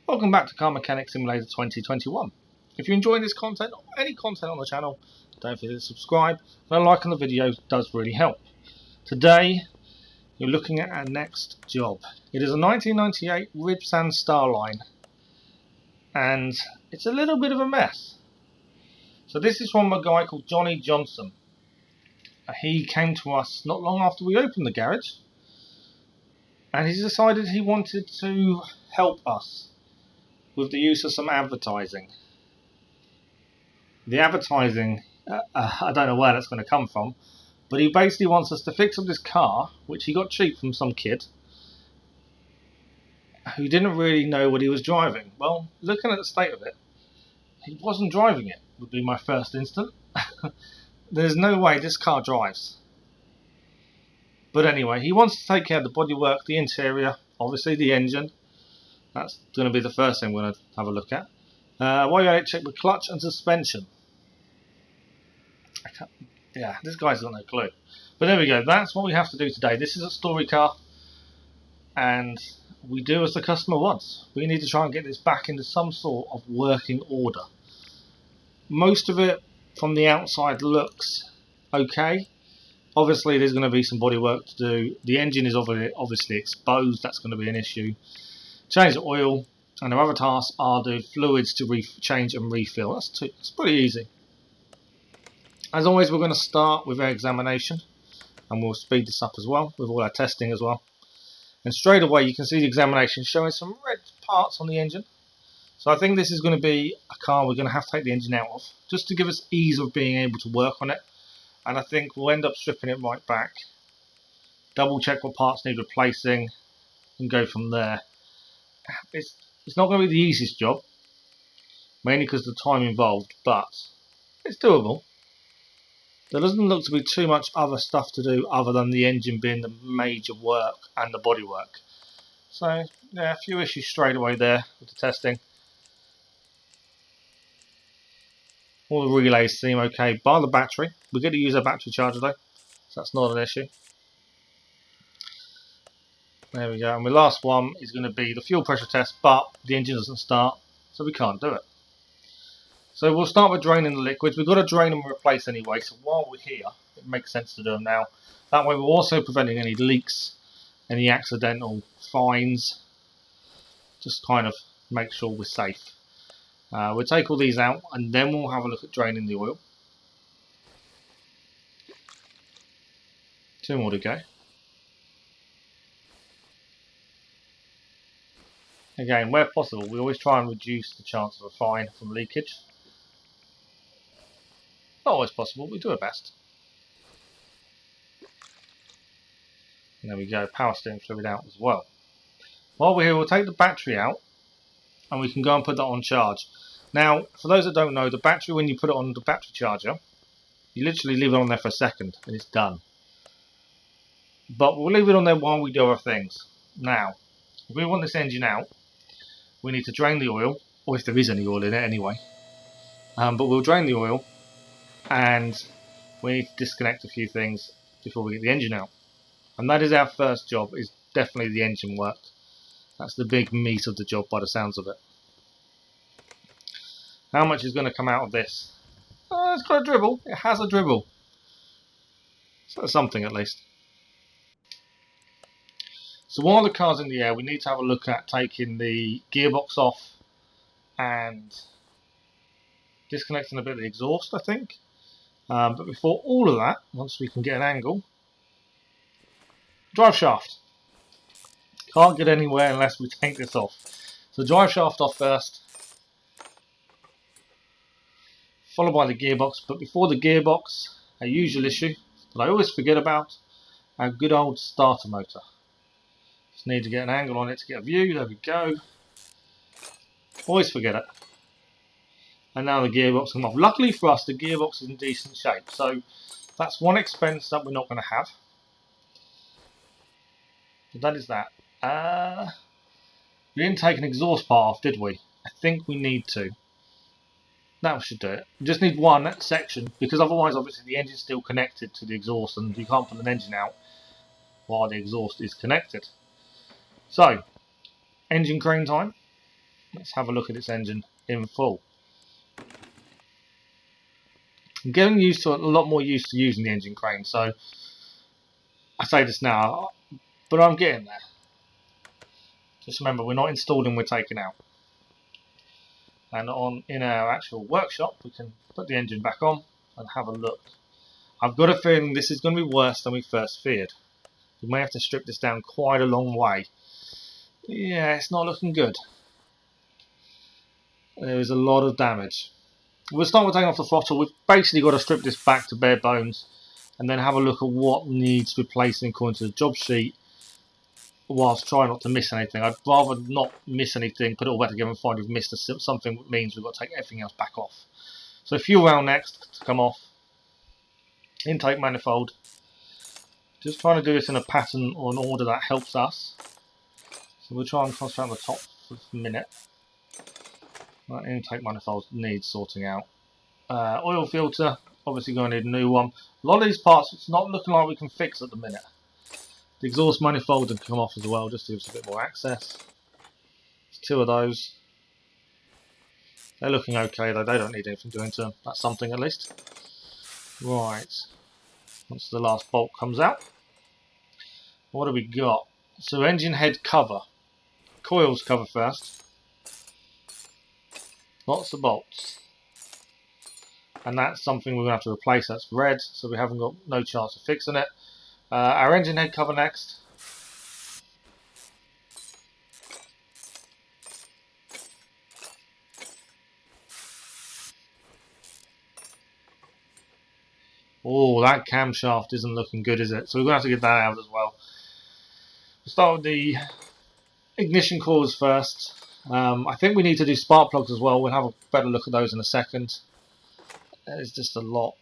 Welcome back to Car Mechanic Simulator 2021. If you're enjoying this content or any content on the channel, don't forget to subscribe, and a like on the video does really help. Today, you're looking at our next job. It is a 1998 Ribbsan Starline, and it's a little bit of a mess. So this is from a guy called Johnny Johnson. He came to us not long after we opened the garage, and he's decided he wanted to help us with the use of some advertising. The advertising, I don't know where that's going to come from, but he basically wants us to fix up this car, which he got cheap from some kid who didn't really know what he was driving. Well, looking at the state of it, he wasn't driving it, would be my first instant. There's no way this car drives. But anyway, he wants to take care of the bodywork, the interior, obviously the engine. That's going to be the first thing we're going to have a look at. While you're at it, check the clutch and suspension. Yeah, this guy's got no clue. But there we go. That's what we have to do today. This is a story car, and we do as the customer wants. We need to try and get this back into some sort of working order. Most of it from the outside looks okay. Obviously, there's going to be some body work to do. The engine is obviously exposed. That's going to be an issue. Change the oil, and the other tasks are the fluids to change and refill. It's pretty easy. As always, we're going to start with our examination, and we'll speed this up as well with all our testing as well. And straight away you can see the examination showing some red parts on the engine. So I think this is going to be a car we're going to have to take the engine out of, just to give us ease of being able to work on it. And I think we'll end up stripping it right back, double check what parts need replacing, and go from there. It's not going to be the easiest job, mainly because of the time involved, but it's doable. There doesn't look to be too much other stuff to do other than the engine being the major work and the body work. So yeah, a few issues straight away there with the testing. All the relays seem okay, bar the battery. We're going to use a battery charger though, so that's not an issue. There we go, and the last one is going to be the fuel pressure test, but the engine doesn't start, so we can't do it. So we'll start with draining the liquids. We've got to drain them and replace anyway, so while we're here, it makes sense to do them now. That way we're also preventing any leaks, any accidental fines, just kind of make sure we're safe. We'll take all these out, and then we'll have a look at draining the oil. 2 more to go. Again, where possible, we always try and reduce the chance of a fine from leakage. Not always possible, we do our best. And there we go, power steering fluid out as well. While we're here, we'll take the battery out, and we can go and put that on charge. Now, for those that don't know, the battery, when you put it on the battery charger, you literally leave it on there for a second, and it's done. But we'll leave it on there while we do our things. Now, if we want this engine out, we need to drain the oil, or if there is any oil in it anyway. But we'll drain the oil, and we need to disconnect a few things before we get the engine out. And that is our first job, is definitely the engine work. That's the big meat of the job by the sounds of it. How much is going to come out of this? It's got a dribble. It has a dribble. So that's something at least. So while the car's in the air, we need to have a look at taking the gearbox off and disconnecting a bit of the exhaust, I think. But before all of that, once we can get an angle, drive shaft. Can't get anywhere unless we take this off. So drive shaft off first, followed by the gearbox. But before the gearbox, a usual issue that I always forget about, our good old starter motor. Just need to get an angle on it to get a view. There we go. Always forget it. And now the gearbox come off. Luckily for us, the gearbox is in decent shape. So that's one expense that we're not going to have. So that is that. We didn't take an exhaust part off, did we? I think we need to. That should do it. We just need one section, because otherwise obviously the engine's still connected to the exhaust, and you can't put an engine out while the exhaust is connected. So, engine crane time. Let's have a look at its engine in full. I'm getting used to a lot more used to using the engine crane, so I say this now, but I'm getting there. Just remember, we're not installing, we're taking out. And in our actual workshop, we can put the engine back on and have a look. I've got a feeling this is going to be worse than we first feared. We may have to strip this down quite a long way. Yeah, it's not looking good. There is a lot of damage. We'll start with taking off the throttle. We've basically got to strip this back to bare bones and then have a look at what needs replacing according to the job sheet, whilst trying not to miss anything. I'd rather not miss anything, put it all back together and find we've missed something, that means we've got to take everything else back off. So fuel rail next to come off. Intake manifold. Just trying to do this in a pattern or an order that helps us. So we'll try and concentrate on the top for a minute. That intake manifold needs sorting out. Oil filter, obviously going to need a new one. A lot of these parts, it's not looking like we can fix at the minute. The exhaust manifold can come off as well, just to give us a bit more access. There's two of those. They're looking okay though, they don't need anything doing to them. That's something at least. Right. Once the last bolt comes out. What have we got? So engine head cover. Coils cover first. Lots of bolts. And that's something we're going to have to replace. That's red, so we haven't got no chance of fixing it. Our engine head cover next. Oh, that camshaft isn't looking good, is it? So we're going to have to get that out as well. We'll start with the ignition coils first. I think we need to do spark plugs as well. We'll have a better look at those in a second. There's just a lot.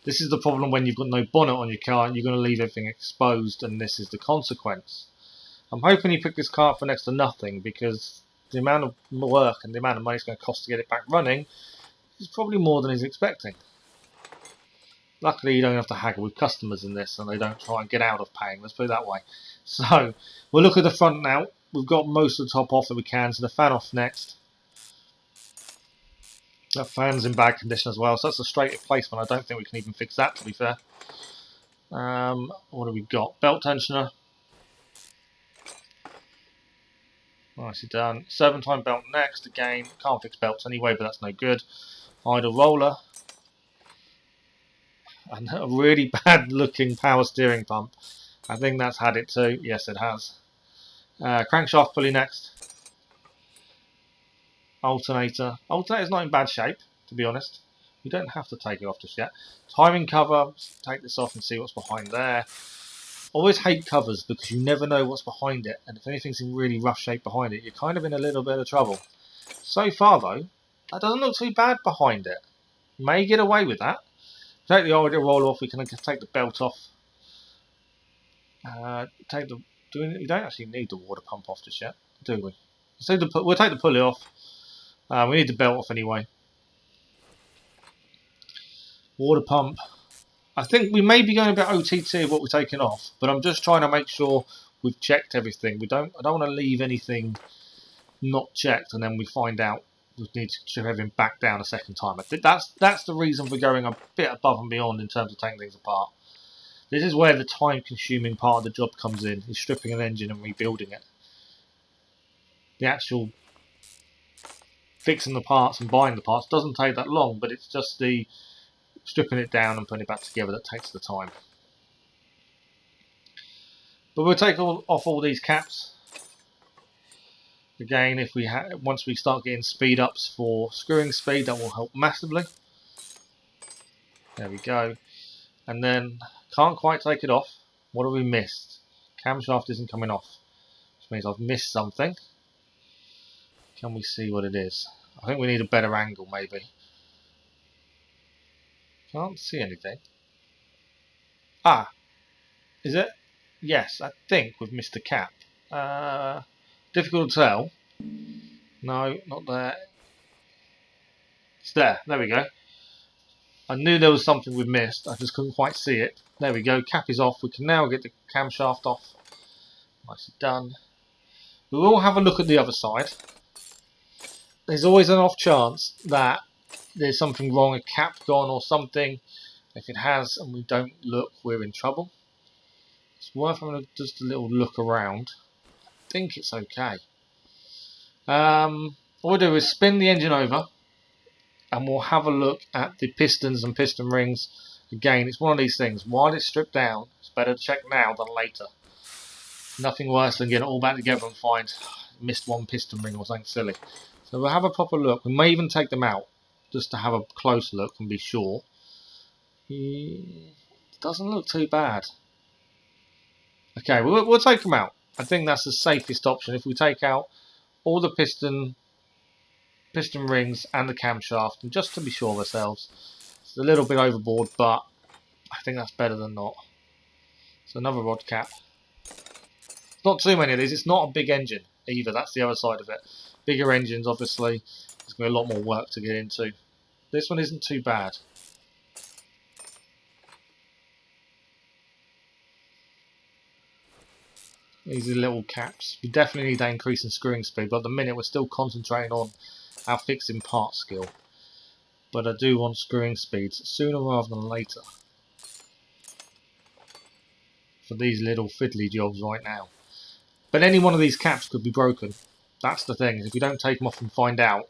This is the problem when you've got no bonnet on your car and you're going to leave everything exposed, and this is the consequence. I'm hoping you pick this car up for next to nothing, because the amount of work and the amount of money it's going to cost to get it back running is probably more than he's expecting. Luckily, you don't have to haggle with customers in this, and they don't try and get out of paying, let's put it that way. So, we'll look at the front now. We've got most of the top off that we can, so the fan off next. That fan's in bad condition as well, so that's a straight replacement. I don't think we can even fix that, to be fair. What have we got? Belt tensioner. Nicely done. 7-time belt next. Again, can't fix belts anyway, but that's no good. Idle roller. And a really bad looking power steering pump. I think that's had it too. Yes, it has. Crankshaft pulley next. Alternator. Alternator's not in bad shape, to be honest. We don't have to take it off just yet. Timing cover. Take this off and see what's behind there. Always hate covers because you never know what's behind it, and if anything's in really rough shape behind it, you're kind of in a little bit of trouble. So far though, that doesn't look too bad behind it. May get away with that. Take the idle roll off. We can take the belt off. We don't actually need the water pump off just yet, do we? We'll take the pulley off. We need the belt off anyway. Water pump. I think we may be going a bit OTT of what we're taking off, but I'm just trying to make sure we've checked everything. I don't want to leave anything not checked and then we find out we need to strip everything back down a second time. I think that's the reason for going a bit above and beyond in terms of taking things apart. This is where the time-consuming part of the job comes in, is stripping an engine and rebuilding it. The actual fixing the parts and buying the parts doesn't take that long, but it's just the stripping it down and putting it back together that takes the time. But we'll take off all these caps. Again, once we start getting speed ups for screwing speed, that will help massively. There we go. And then can't quite take it off. What have we missed? Camshaft isn't coming off, which means I've missed something. Can we see what it is? I think we need a better angle, maybe. Can't see anything. Ah, is it? Yes, I think we've missed a cap. Difficult to tell. No, not there. It's there. There we go. I knew there was something we'd missed. I just couldn't quite see it. There we go. Cap is off. We can now get the camshaft off. Nicely done. We will have a look at the other side. there's always an off chance that there's something wrong, a cap gone or something. If it has and we don't look, we're in trouble. It's worth having just a little look around. I think it's okay. All we'll do is spin the engine over and we'll have a look at the pistons and piston rings. Again, it's one of these things. While it's stripped down, it's better to check now than later. Nothing worse than getting it all back together and find missed one piston ring or something silly. So we'll have a proper look. We may even take them out just to have a close look and be sure. It doesn't look too bad. Okay, we'll take them out. I think that's the safest option. If we take out all the piston rings and the camshaft, and just to be sure of ourselves. It's a little bit overboard, but I think that's better than not. So another rod cap. Not too many of these. It's not a big engine either. That's the other side of it. Bigger engines, obviously, there's going to be a lot more work to get into. This one isn't too bad. These are little caps. We definitely need that increase in screwing speed, but at the minute we're still concentrating on our fixing part skill. But I do want screwing speeds sooner rather than later for these little fiddly jobs right now. But any one of these caps could be broken. That's the thing. If we don't take them off and find out,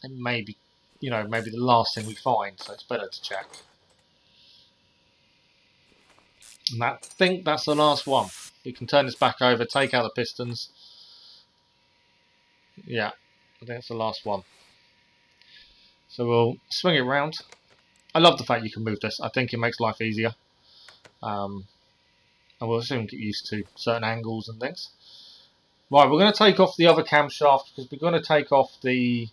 it may be, maybe the last thing we find. So it's better to check. And I think that's the last one. We can turn this back over, take out the pistons. Yeah, I think that's the last one. So we'll swing it round. I love the fact you can move this. I think it makes life easier. And we'll soon get used to certain angles and things. Right, we're going to take off the other camshaft because we're going to take off the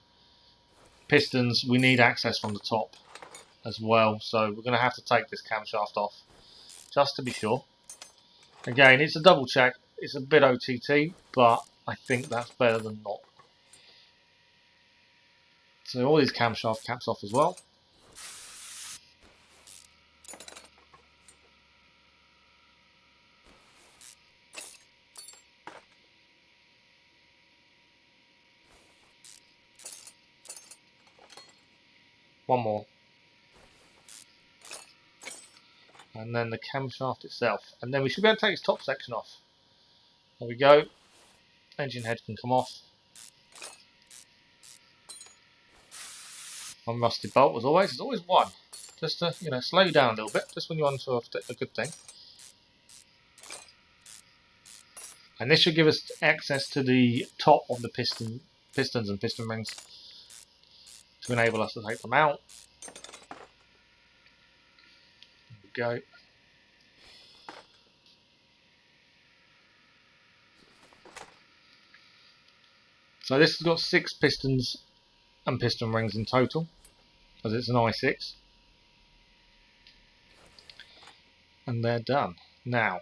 pistons. We need access from the top as well. So we're going to have to take this camshaft off just to be sure. Again, it's a double check. It's a bit OTT, but I think that's better than not. So all these camshaft caps off as well. One more. And then the camshaft itself. And then we should be able to take its top section off. There we go. Engine head can come off. One rusty bolt as always. There's always one. Just to, slow you down a little bit. Just when you're onto a good thing. And this should give us access to the top of the pistons and piston rings to enable us to take them out. There we go. So this has got 6 pistons and piston rings in total, as it's an i6. And they're done. Now,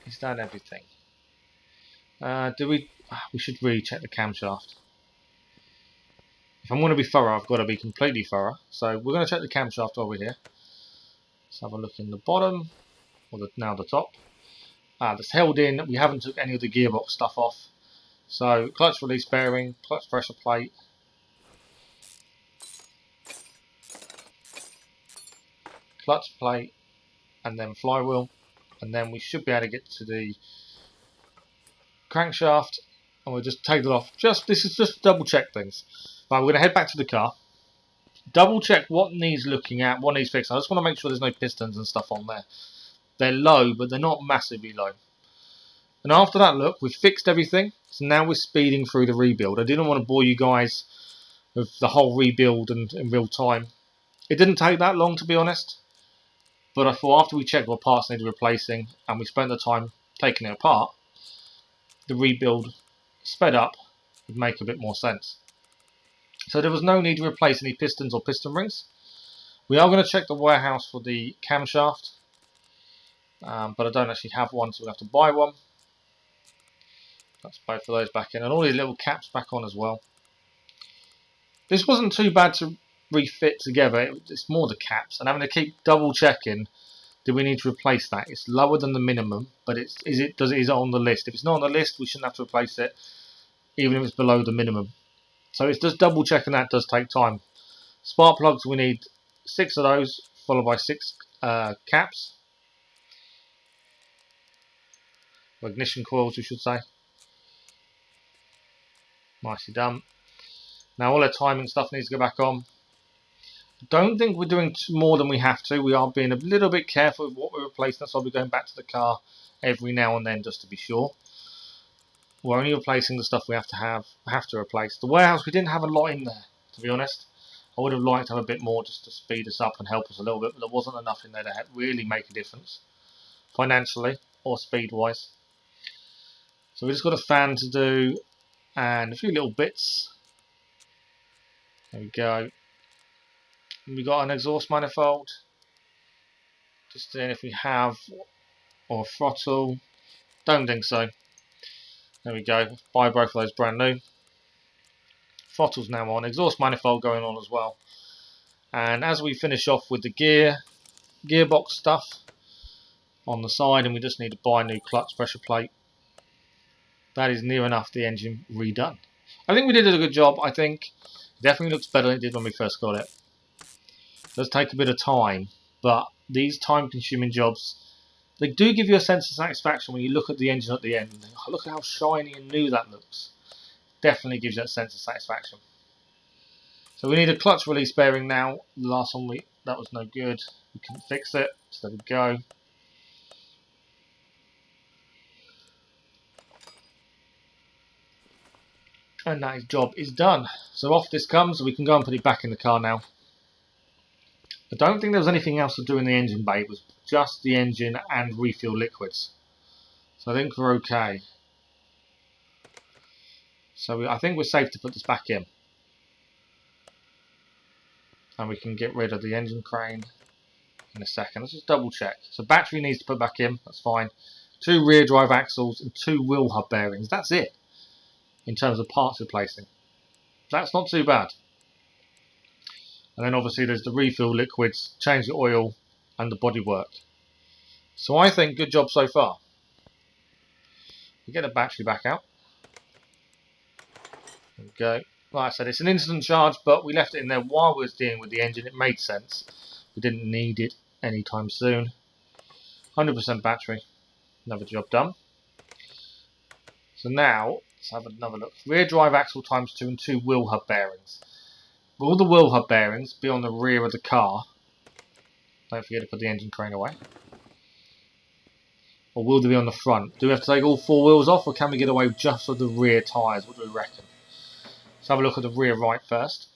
is that everything? We should really check the camshaft. If I'm going to be thorough, I've got to be completely thorough. So we're going to check the camshaft over here. Let's have a look in the bottom, or now the top. That's held in. We haven't took any of the gearbox stuff off. So clutch release bearing, clutch pressure plate, clutch plate, and then flywheel, and then we should be able to get to the crankshaft, and we'll just take it off. This is just to double check things. Right, we're going to head back to the car, double check what needs looking at, what needs fixing. I just want to make sure there's no pistons and stuff on there. They're low, but they're not massively low. And after that look, we've fixed everything, so now we're speeding through the rebuild. I didn't want to bore you guys with the whole rebuild and in real time. It didn't take that long, to be honest, but I thought after we checked what parts needed replacing and we spent the time taking it apart, the rebuild sped up would make a bit more sense. So there was no need to replace any pistons or piston rings. We are going to check the warehouse for the camshaft, but I don't actually have one, so we'll have to buy one. Let's both of those back in, and all these little caps back on as well. This wasn't too bad to refit together. It's more the caps, and having to keep double checking. Do we need to replace that? It's lower than the minimum, but is it on the list? If it's not on the list, we shouldn't have to replace it, even if it's below the minimum. So it's just double checking that does take time. Spark plugs, we need 6 of those, followed by 6 caps. Or ignition coils, we should say. Nicely done. Now all our timing stuff needs to go back on. Don't think we're doing more than we have to. We are being a little bit careful with what we're replacing. That's why we're going back to the car every now and then just to be sure. We're only replacing the stuff we have to replace. The warehouse, we didn't have a lot in there, to be honest. I would have liked to have a bit more just to speed us up and help us a little bit, but there wasn't enough in there to really make a difference financially or speed wise. So we just got a fan to do and a few little bits. There we go. We got an exhaust manifold. Just seeing if we have, or a throttle. Don't think so. There we go. Buy both of those brand new. Throttle's now on. Exhaust manifold going on as well. And as we finish off with the gearbox stuff on the side, and we just need to buy a new clutch pressure plate. That is near enough the engine redone. I think we did a good job. I think it definitely looks better than it did when we first got it. It does take a bit of time, but these time-consuming jobs, they do give you a sense of satisfaction when you look at the engine at the end and think, oh, look at how shiny and new that looks. Definitely gives you that sense of satisfaction. So we need a clutch release bearing now. The last one that was no good. We couldn't fix it, so there we go. And that job is done. So off this comes. We can go and put it back in the car now. I don't think there was anything else to do in the engine bay. It was just the engine and refuel liquids. So I think we're okay. So I think we're safe to put this back in. And we can get rid of the engine crane in a second. Let's just double check. So battery needs to put back in. That's fine. 2 rear drive axles and 2 wheel hub bearings. That's it. In terms of parts replacing. That's not too bad. And then obviously there's the refill liquids, change the oil and the bodywork. So I think good job so far. We get the battery back out. There we go. Like I said, it's an instant charge, but we left it in there while we was dealing with the engine. It made sense. We didn't need it anytime soon. 100% battery. Another job done. So now, let's have another look. Rear drive axle times 2 and 2 wheel hub bearings. Will all the wheel hub bearings be on the rear of the car? Don't forget to put the engine crane away. Or will they be on the front? Do we have to take all 4 wheels off, or can we get away just with the rear tyres? What do we reckon? Let's have a look at the rear right first.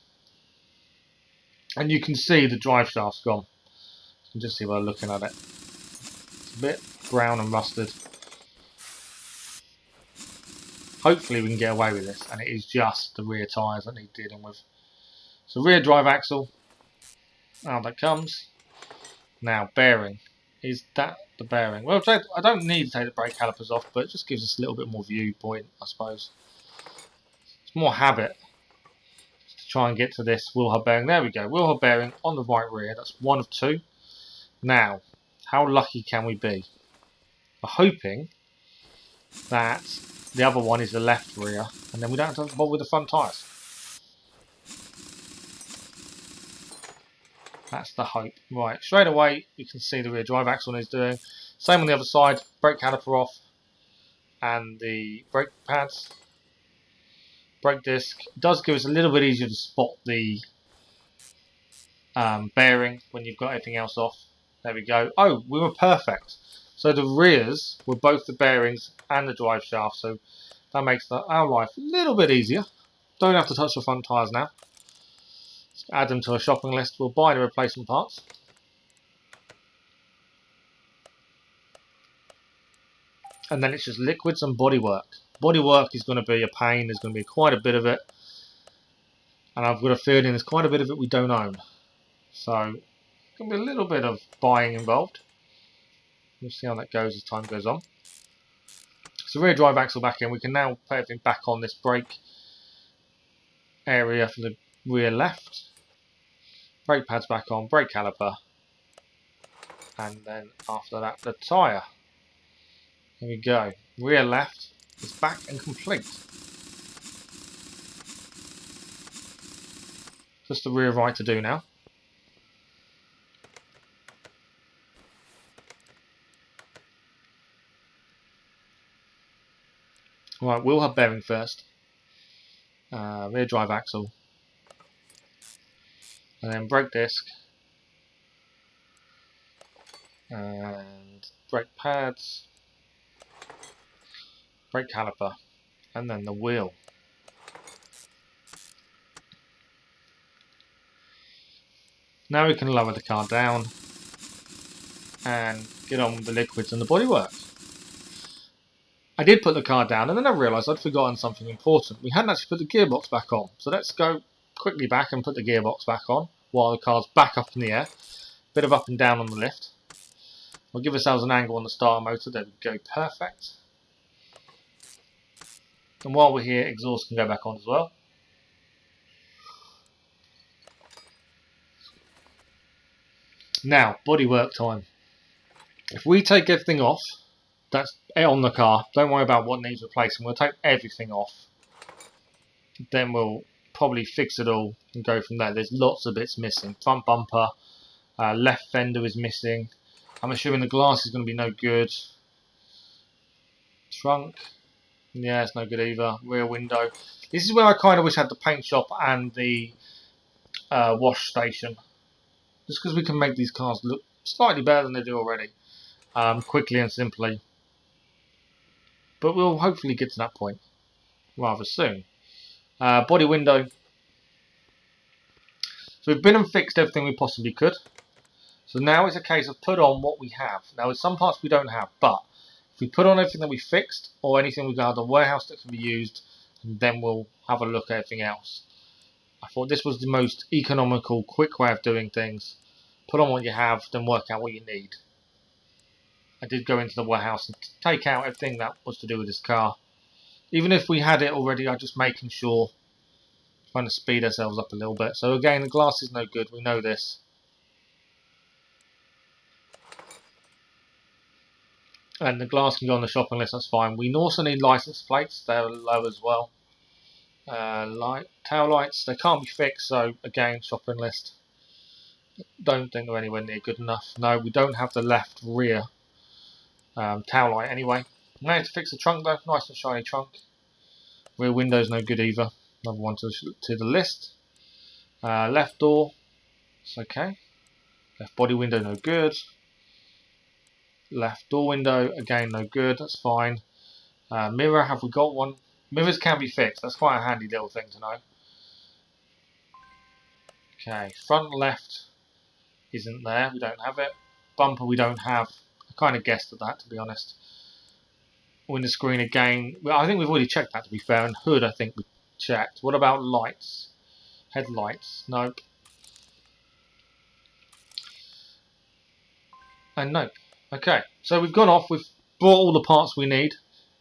And you can see the drive shaft's gone. You can just see by looking at it. It's a bit brown and rusted. Hopefully we can get away with this, and it is just the rear tyres that need dealing with. So rear drive axle, out that comes. Now bearing, is that the bearing? Well, I don't need to take the brake calipers off, but it just gives us a little bit more viewpoint, I suppose. It's more habit to try and get to this wheel hub bearing. There we go, wheel hub bearing on the right rear. That's 1 of 2. Now, how lucky can we be? We're hoping that the other one is the left rear, and then we don't have to bother with the front tyres. That's the hope. Right, straight away you can see the rear drive axle is doing. Same on the other side, brake caliper off, and the brake pads. Brake disc does give us a little bit easier to spot the bearing when you've got everything else off. There we go. Oh, we were perfect. So the rears were both the bearings and the drive shaft, so that makes our life a little bit easier. Don't have to touch the front tyres now. Let's add them to a shopping list. We'll buy the replacement parts. And then it's just liquids and bodywork. Bodywork is going to be a pain. There's going to be quite a bit of it. And I've got a feeling there's quite a bit of it we don't own. So, there's going to be a little bit of buying involved. We'll see how that goes as time goes on. So rear drive axle back in. We can now put everything back on this brake area for the rear left. Brake pads back on, brake caliper. And then after that, the tyre. Here we go. Rear left is back and complete. Just the rear right to do now. Right, wheel hub bearing first. Rear drive axle. And then brake disc. And brake pads. Brake caliper. And then the wheel. Now we can lower the car down and get on with the liquids and the bodywork. I did put the car down and then I realised I'd forgotten something important. We hadn't actually put the gearbox back on. So let's go quickly back and put the gearbox back on while the car's back up in the air. Bit of up and down on the lift. We'll give ourselves an angle on the starter motor. There we go, perfect. And while we're here, exhaust can go back on as well. Now, bodywork time. If we take everything off, that's on the car, don't worry about what needs replacing, we'll take everything off. Then we'll probably fix it all and go from there. There's lots of bits missing. Front bumper, left fender is missing. I'm assuming the glass is going to be no good. Trunk, yeah, it's no good either. Rear window. This is where I kind of wish I had the paint shop and the wash station. Just because we can make these cars look slightly better than they do already. Quickly and simply. But we'll hopefully get to that point rather soon. Body window. So we've been and fixed everything we possibly could. So now it's a case of put on what we have. Now there's some parts we don't have, but if we put on everything that we fixed or anything we got out of the warehouse that can be used, then we'll have a look at everything else. I thought this was the most economical, quick way of doing things. Put on what you have, then work out what you need. I did go into the warehouse and take out everything that was to do with this car. Even if we had it already, I'm just making sure, trying to speed ourselves up a little bit. So again, the glass is no good, we know this. And the glass can go on the shopping list, that's fine. We also need license plates, they're low as well. Tail lights, they can't be fixed, so again, shopping list. Don't think they're anywhere near good enough. No, we don't have the left rear tail light anyway. Now to fix the trunk though, nice and shiny trunk. Rear window's no good either. Another one to the list. Left door, it's okay. Left body window, no good. Left door window, again no good, that's fine. Mirror, have we got one? Mirrors can be fixed, that's quite a handy little thing to know. Okay, front left isn't there, we don't have it. Bumper we don't have, I kind of guessed at that to be honest. Window screen again, well, I think we've already checked that to be fair, and hood I think we checked. What about lights? Headlights, nope. And nope. Okay, so we've gone off, we've bought all the parts we need,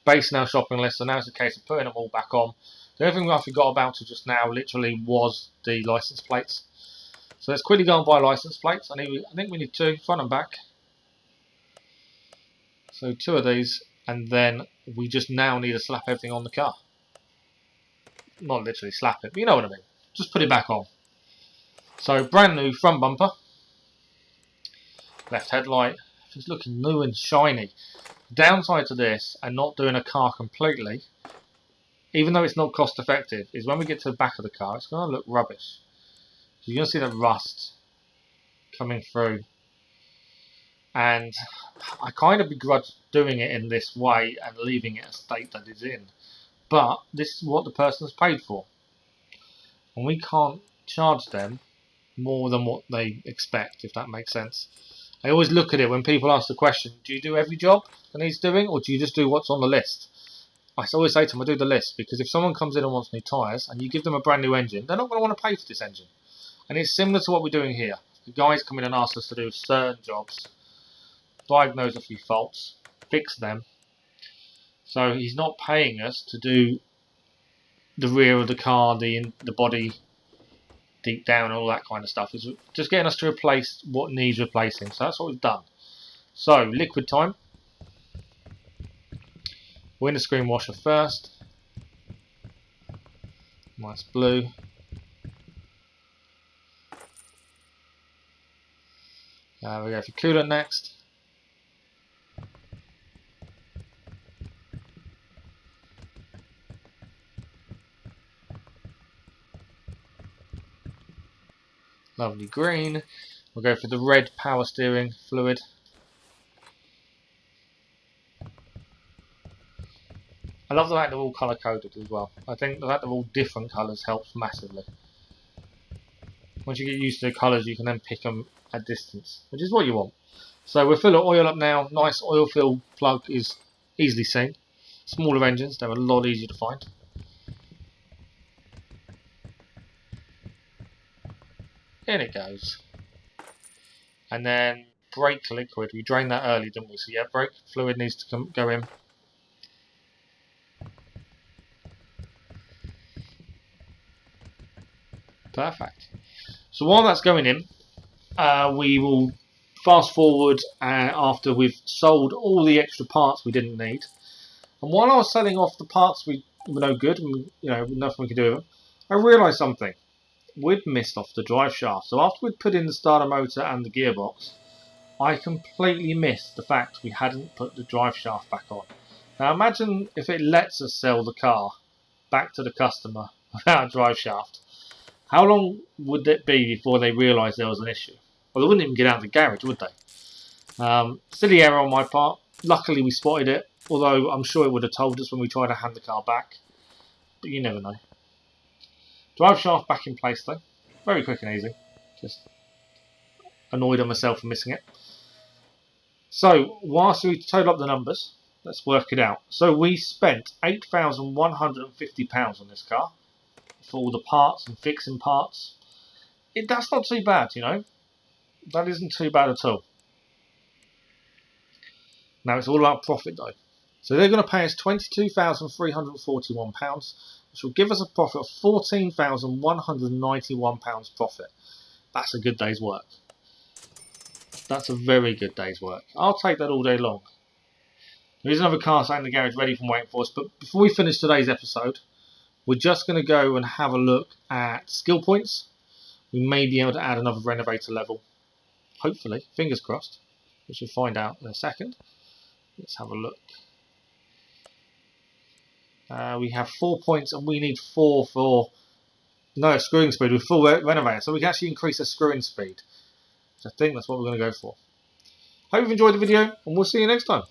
based on our shopping list, so now it's a case of putting them all back on. The only thing I forgot about just now literally was the license plates. So let's quickly go and buy license plates. I think we need 2, front and back. So 2 of these, and then we just now need to slap everything on the car. Not literally slap it, but you know what I mean. Just put it back on. So brand new front bumper. Left headlight. It's looking new and shiny. Downside to this and not doing a car completely, even though it's not cost effective, is when we get to the back of the car, it's going to look rubbish. So you're going to see the rust coming through. And I kind of begrudge doing it in this way and leaving it a state that it's in. But this is what the person has paid for. And we can't charge them more than what they expect, if that makes sense. I always look at it when people ask the question, do you do every job that he's doing, or do you just do what's on the list? I always say to them, I do the list, because if someone comes in and wants new tyres, and you give them a brand new engine, they're not going to want to pay for this engine. And it's similar to what we're doing here. The guys come in and ask us to do certain jobs, diagnose a few faults, fix them. So he's not paying us to do the rear of the car, the body, deep down, all that kind of stuff. It's just getting us to replace what needs replacing. So that's what we've done. So liquid time. Window screen washer first. Nice blue. We go for coolant next. Lovely green. We'll go for the red power steering fluid. I love the fact they're all colour coded as well. I think the fact they're all different colours helps massively. Once you get used to the colours, you can then pick them at distance, which is what you want. So we're filling oil up now. Nice oil fill plug is easily seen. Smaller engines, they're a lot easier to find. In it goes. And then brake liquid. We drained that early, didn't we? So yeah, brake fluid needs to go in. Perfect. So while that's going in, we will fast forward after we've sold all the extra parts we didn't need. And while I was selling off the parts we were no good, and nothing we could do with them, I realised something. We'd missed off the drive shaft. So after we'd put in the starter motor and the gearbox, I completely missed the fact we hadn't put the drive shaft back on. Now imagine if it lets us sell the car back to the customer without a drive shaft. How long would it be before they realised there was an issue? Well, they wouldn't even get out of the garage, would they? Silly error on my part. Luckily we spotted it, although I'm sure it would have told us when we tried to hand the car back. But you never know. Drive shaft back in place though. Very quick and easy. Just annoyed at myself for missing it. So, whilst we total up the numbers, let's work it out. So we spent £8,150 on this car for all the parts and fixing parts. That's not too bad, you know. That isn't too bad at all. Now it's all about profit though. So they're going to pay us £22,341, which will give us a profit of £14,191 profit. That's a good day's work. That's a very good day's work. I'll take that all day long. There is another car sat in the garage ready for waiting for us, but before we finish today's episode, we're just going to go and have a look at skill points. We may be able to add another renovator level. Hopefully, fingers crossed. We should find out in a second. Let's have a look. We have 4 points and we need 4 for screwing speed with full renovator. So we can actually increase the screwing speed. So I think that's what we're going to go for. Hope you've enjoyed the video and we'll see you next time.